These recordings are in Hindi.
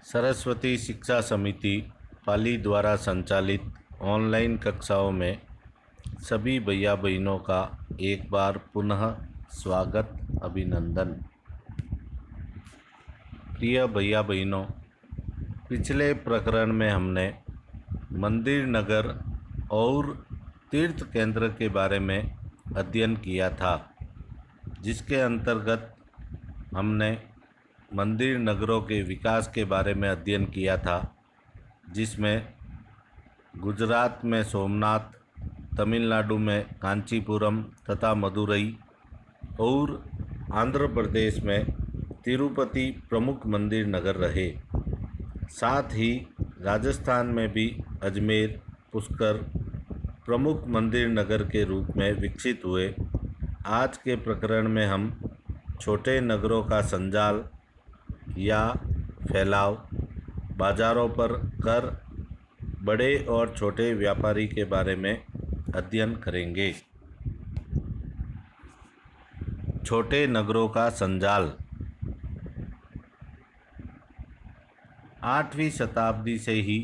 सरस्वती शिक्षा समिति पाली द्वारा संचालित ऑनलाइन कक्षाओं में सभी भैया बहनों का एक बार पुनः स्वागत, अभिनंदन। प्रिय भैया बहनों, पिछले प्रकरण में हमने मंदिर नगर और तीर्थ केंद्र के बारे में अध्ययन किया था, जिसके अंतर्गत हमने मंदिर नगरों के विकास के बारे में अध्ययन किया था, जिसमें गुजरात में सोमनाथ, तमिलनाडु में कांचीपुरम तथा मदुरई और आंध्र प्रदेश में तिरुपति प्रमुख मंदिर नगर रहे। साथ ही राजस्थान में भी अजमेर, पुष्कर प्रमुख मंदिर नगर के रूप में विकसित हुए। आज के प्रकरण में हम छोटे नगरों का संजाल या फैलाव, बाजारों पर कर, बड़े और छोटे व्यापारी के बारे में अध्ययन करेंगे। छोटे नगरों का संजाल 8वीं शताब्दी से ही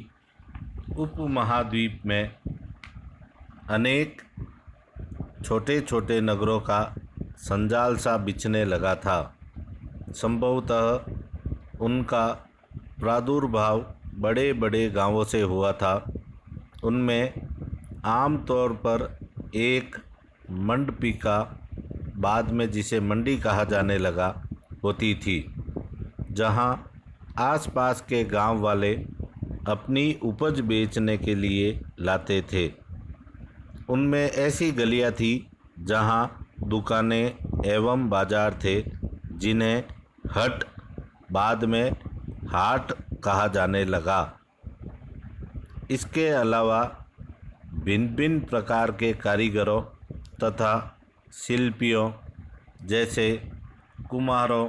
उपमहाद्वीप में अनेक छोटे छोटे नगरों का संजाल सा बिछने लगा था। संभवतः उनका प्रादुर्भाव बड़े बड़े गांवों से हुआ था। उनमें आमतौर पर एक मंडपिका, बाद में जिसे मंडी कहा जाने लगा, होती थी, जहां आसपास के गांव वाले अपनी उपज बेचने के लिए लाते थे। उनमें ऐसी गलियां थी जहां दुकानें एवं बाजार थे, जिन्हें हट, बाद में हाट कहा जाने लगा। इसके अलावा भिन्न भिन्न प्रकार के कारीगरों तथा शिल्पियों जैसे कुम्हारों,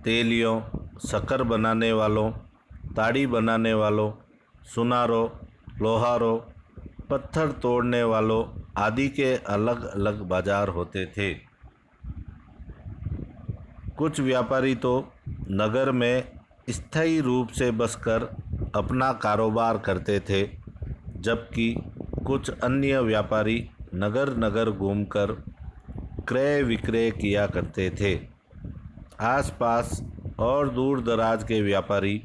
तेलियों, शक्कर बनाने वालों, ताड़ी बनाने वालों, सुनारों, लोहारों, पत्थर तोड़ने वालों आदि के अलग अलग बाजार होते थे। कुछ व्यापारी तो नगर में स्थायी रूप से बसकर अपना कारोबार करते थे, जबकि कुछ अन्य व्यापारी नगर नगर घूमकर क्रय विक्रय किया करते थे। आसपास और दूर दराज के व्यापारी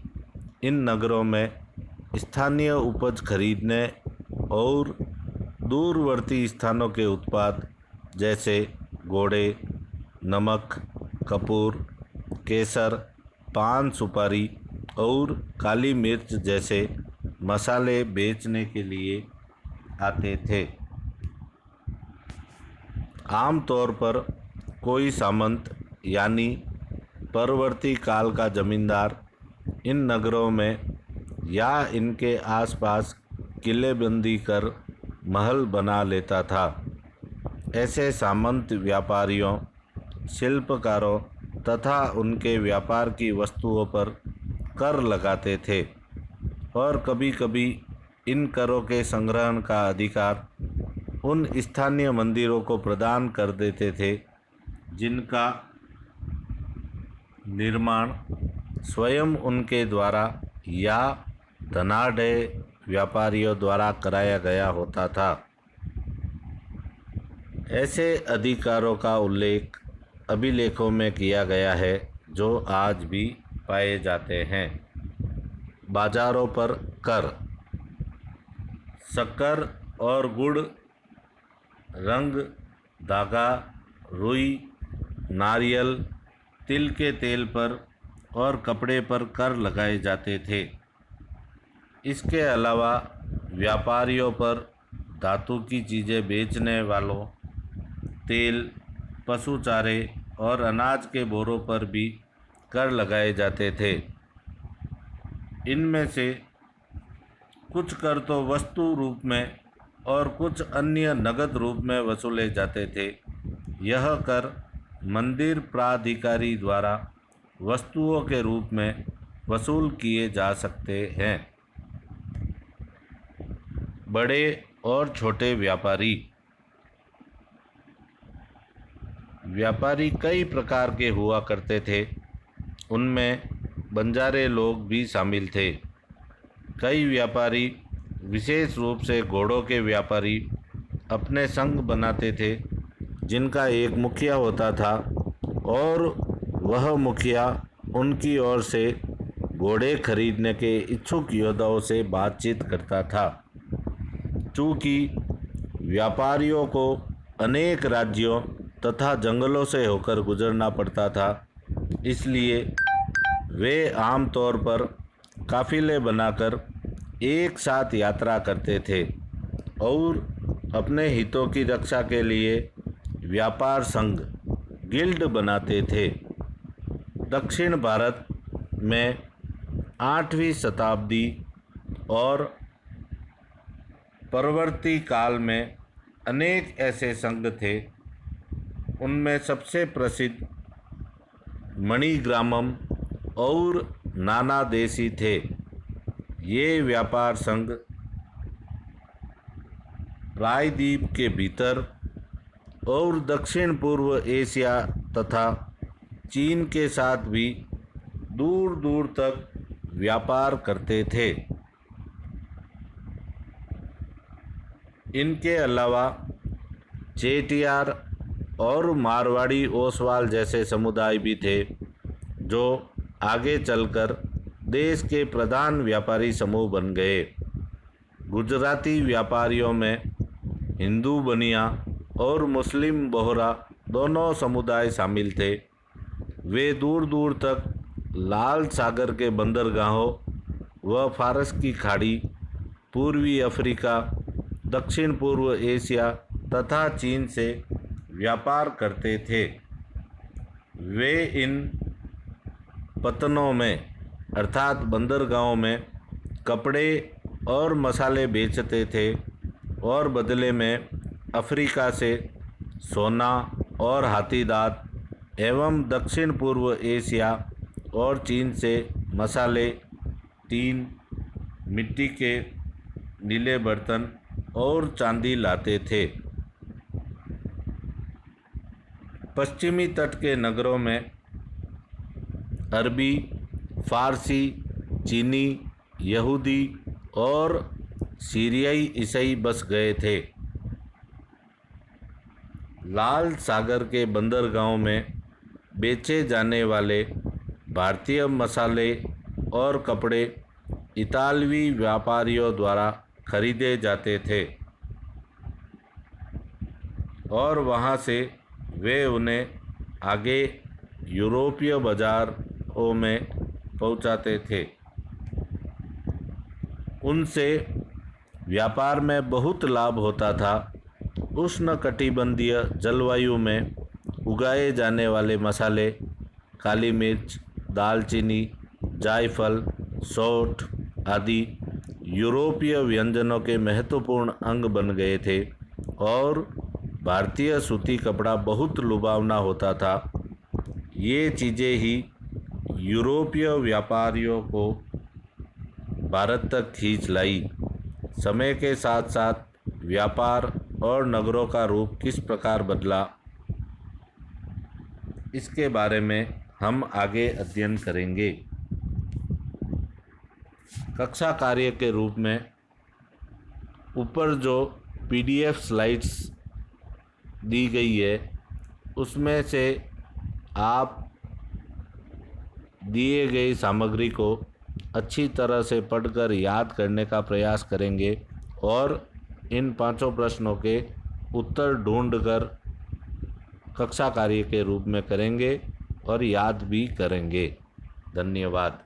इन नगरों में स्थानीय उपज खरीदने और दूरवर्ती स्थानों के उत्पाद जैसे घोड़े, नमक, कपूर, केसर, पान सुपारी और काली मिर्च जैसे मसाले बेचने के लिए आते थे। आमतौर पर कोई सामंत यानी परवर्ती काल का जमींदार इन नगरों में या इनके आसपास किलेबंदी कर महल बना लेता था। ऐसे सामंत व्यापारियों, शिल्पकारों तथा उनके व्यापार की वस्तुओं पर कर लगाते थे और कभी कभी इन करों के संग्रहण का अधिकार उन स्थानीय मंदिरों को प्रदान कर देते थे, जिनका निर्माण स्वयं उनके द्वारा या धनाढ़ व्यापारियों द्वारा कराया गया होता था। ऐसे अधिकारों का उल्लेख अभिलेखों में किया गया है, जो आज भी पाए जाते हैं। बाजारों पर कर, शक्कर और गुड़, रंग, धागा, रुई, नारियल, तिल के तेल पर और कपड़े पर कर लगाए जाते थे। इसके अलावा व्यापारियों पर धातु की चीज़ें बेचने वालों, तेल, पशु चारे और अनाज के बोरों पर भी कर लगाए जाते थे। इनमें से कुछ कर तो वस्तु रूप में और कुछ अन्य नगद रूप में वसूले जाते थे। यह कर मंदिर प्राधिकारी द्वारा वस्तुओं के रूप में वसूल किए जा सकते हैं। बड़े और छोटे व्यापारी कई प्रकार के हुआ करते थे। उनमें बंजारे लोग भी शामिल थे। कई व्यापारी, विशेष रूप से घोड़ों के व्यापारी, अपने संघ बनाते थे, जिनका एक मुखिया होता था और वह मुखिया उनकी ओर से घोड़े खरीदने के इच्छुक योद्धाओं से बातचीत करता था। चूँकि व्यापारियों को अनेक राज्यों तथा जंगलों से होकर गुजरना पड़ता था, इसलिए वे आमतौर पर काफिले बनाकर एक साथ यात्रा करते थे और अपने हितों की रक्षा के लिए व्यापार संघ, गिल्ड बनाते थे। दक्षिण भारत में 8वीं शताब्दी और परवर्ती काल में अनेक ऐसे संघ थे। उनमें सबसे प्रसिद्ध मणिग्रामम और नानादेशी थे। ये व्यापार संघ प्रायद्वीप के भीतर और दक्षिण पूर्व एशिया तथा चीन के साथ भी दूर दूर तक व्यापार करते थे। इनके अलावा चेटियार और मारवाड़ी ओसवाल जैसे समुदाय भी थे, जो आगे चलकर देश के प्रधान व्यापारी समूह बन गए। गुजराती व्यापारियों में हिंदू बनिया और मुस्लिम बोहरा दोनों समुदाय शामिल थे। वे दूर दूर तक लाल सागर के बंदरगाहों व फारस की खाड़ी, पूर्वी अफ्रीका, दक्षिण पूर्व एशिया तथा चीन से व्यापार करते थे। वे इन पतनों में अर्थात बंदरगाहों में कपड़े और मसाले बेचते थे और बदले में अफ्रीका से सोना और हाथी दांत एवं दक्षिण पूर्व एशिया और चीन से मसाले, टीन, मिट्टी के नीले बर्तन और चांदी लाते थे। पश्चिमी तट के नगरों में अरबी, फारसी, चीनी, यहूदी और सीरियाई ईसाई बस गए थे। लाल सागर के बंदरगाहों में बेचे जाने वाले भारतीय मसाले और कपड़े इतालवी व्यापारियों द्वारा खरीदे जाते थे और वहां से वे उन्हें आगे यूरोपीय बाजारों में पहुंचाते थे। उनसे व्यापार में बहुत लाभ होता था। उष्णकटिबंधीय जलवायु में उगाए जाने वाले मसाले, काली मिर्च, दालचीनी, जायफल, सौंठ आदि यूरोपीय व्यंजनों के महत्वपूर्ण अंग बन गए थे और भारतीय सूती कपड़ा बहुत लुभावना होता था। ये चीज़ें ही यूरोपीय व्यापारियों को भारत तक खींच लाई। समय के साथ साथ व्यापार और नगरों का रूप किस प्रकार बदला, इसके बारे में हम आगे अध्ययन करेंगे। कक्षा कार्य के रूप में ऊपर जो PDF स्लाइड्स दी गई है, उसमें से आप दिए गई सामग्री को अच्छी तरह से पढ़कर याद करने का प्रयास करेंगे और इन 5 प्रश्नों के उत्तर ढूंढकर कक्षा कार्य के रूप में करेंगे और याद भी करेंगे। धन्यवाद।